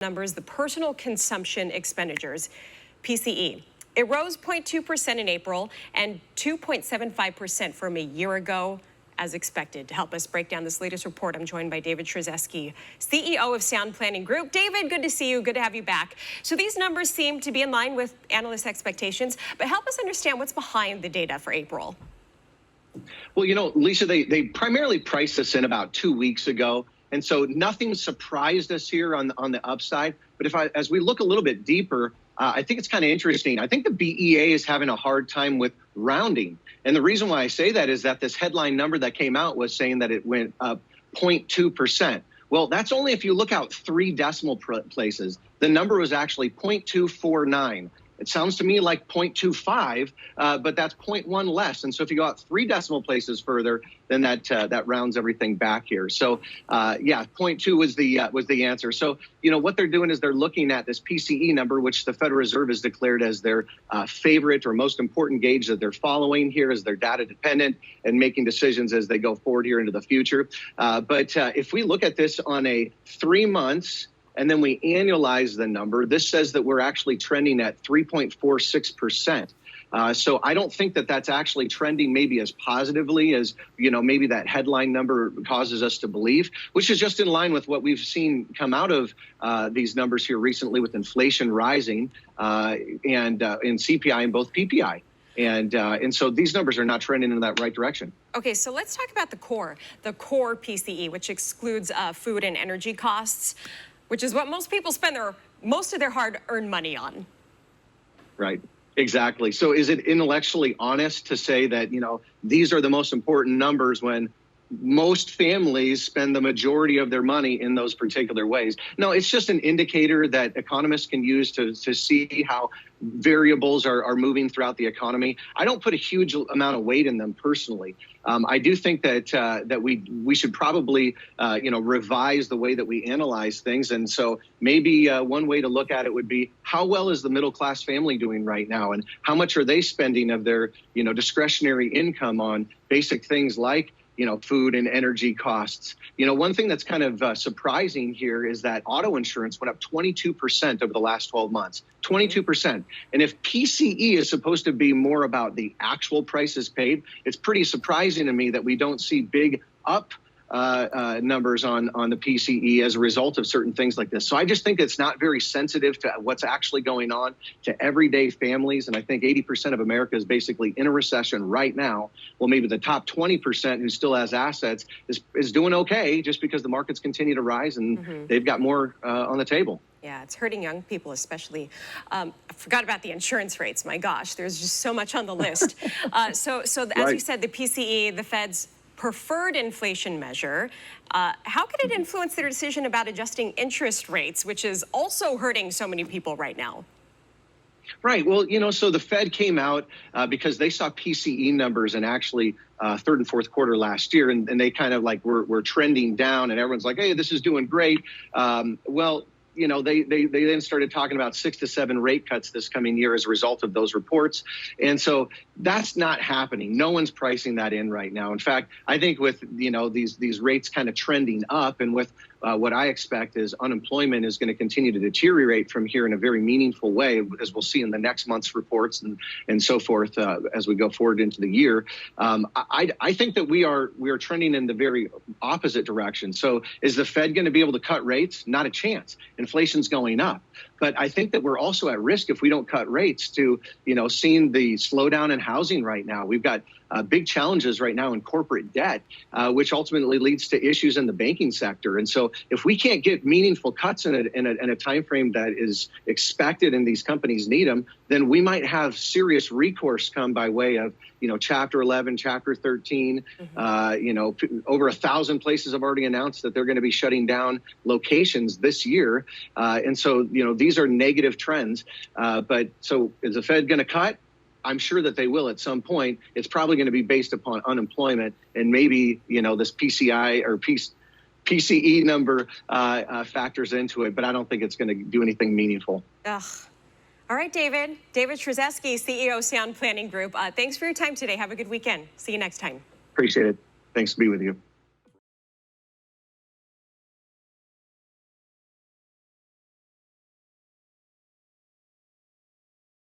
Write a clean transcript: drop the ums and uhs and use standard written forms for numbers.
numbers, the personal consumption expenditures, PCE. It rose 0.2% in April and 2.75% from a year ago, as expected. To help us break down this latest report, I'm joined by David Stryzewski, CEO of Sound Planning Group. David, good to see you. Good to have you back. So these numbers seem to be in line with analyst expectations, but help us understand what's behind the data for April. Well, you know, Lisa, they primarily priced this in about 2 weeks ago. And so nothing surprised us here on the upside. But as we look a little bit deeper, I think it's kind of interesting. I think the BEA is having a hard time with rounding. And the reason why I say that is that this headline number that came out was saying that it went up 0.2%. Well, that's only if you look out 3 decimal places. The number was actually 0.249. It sounds to me like 0.25, but that's 0.1 less. And so if you go out 3 decimal places further, then that rounds everything back here. So yeah, 0.2 was the answer. So you know what they're doing is they're looking at this PCE number, which the Federal Reserve has declared as their favorite or most important gauge that they're following here as they're data dependent and making decisions as they go forward here into the future. But if we look at this on a 3 months, and then we annualize the number, this says that we're actually trending at 3.46%. So I don't think that that's actually trending maybe as positively as, you know, maybe that headline number causes us to believe, which is just in line with what we've seen come out of these numbers here recently with inflation rising and in CPI and both PPI. And so these numbers are not trending in that right direction. Okay, so let's talk about the core PCE, which excludes food and energy costs, which is what most people spend most of their hard-earned money on. Right, exactly. So is it intellectually honest to say that, you know, these are the most important numbers when most families spend the majority of their money in those particular ways? No, it's just an indicator that economists can use to see how variables are moving throughout the economy. I don't put a huge amount of weight in them personally. I do think that we should probably you know, revise the way that we analyze things. And so maybe one way to look at it would be, how well is the middle class family doing right now, and how much are they spending of their, you know, discretionary income on basic things like, you know, food and energy costs. You know, one thing that's kind of surprising here is that auto insurance went up 22% over the last 12 months, 22%. And if PCE is supposed to be more about the actual prices paid, it's pretty surprising to me that we don't see big up numbers on the PCE as a result of certain things like this. So I just think it's not very sensitive to what's actually going on to everyday families. And I think 80% of America is basically in a recession right now. Well, maybe the top 20% who still has assets is doing okay just because the markets continue to rise and they've got more on the table. Yeah, it's hurting young people especially. I forgot about the insurance rates. My gosh, there's just so much on the list. So as Right. you said, the PCE, the Fed's preferred inflation measure. How could it influence their decision about adjusting interest rates, which is also hurting so many people right now? Right. Well, you know, so the Fed came out because they saw PCE numbers in actually third and fourth quarter last year, and they kind of like were trending down, and everyone's like, hey, this is doing great. Well, you know, they then started talking about 6 to 7 rate cuts this coming year as a result of those reports. And so that's not happening. No one's pricing that in right now. In fact, I think with, you know, these rates kind of trending up, and with what I expect is unemployment is going to continue to deteriorate from here in a very meaningful way, as we'll see in the next month's reports and so forth as we go forward into the year. I think that we are trending in the very opposite direction. So is the Fed going to be able to cut rates? Not a chance. Inflation's going up. But I think that we're also at risk if we don't cut rates to, you know, seeing the slowdown in housing right now. We've got big challenges right now in corporate debt, which ultimately leads to issues in the banking sector. And so if we can't get meaningful cuts in a time frame that is expected and these companies need them, then we might have serious recourse come by way of, you know, Chapter 11, Chapter 13. You know, over 1,000 places have already announced that they're going to be shutting down locations this year. And so, you know, these are negative trends. But so is the Fed going to cut? I'm sure that they will at some point. It's probably going to be based upon unemployment, and maybe, you know, this PCI or PCE number factors into it, but I don't think it's going to do anything meaningful. Ugh. All right, David. David Stryzewski, CEO, Sound Planning Group. Thanks for your time today. Have a good weekend. See you next time. Appreciate it. Thanks to be with you.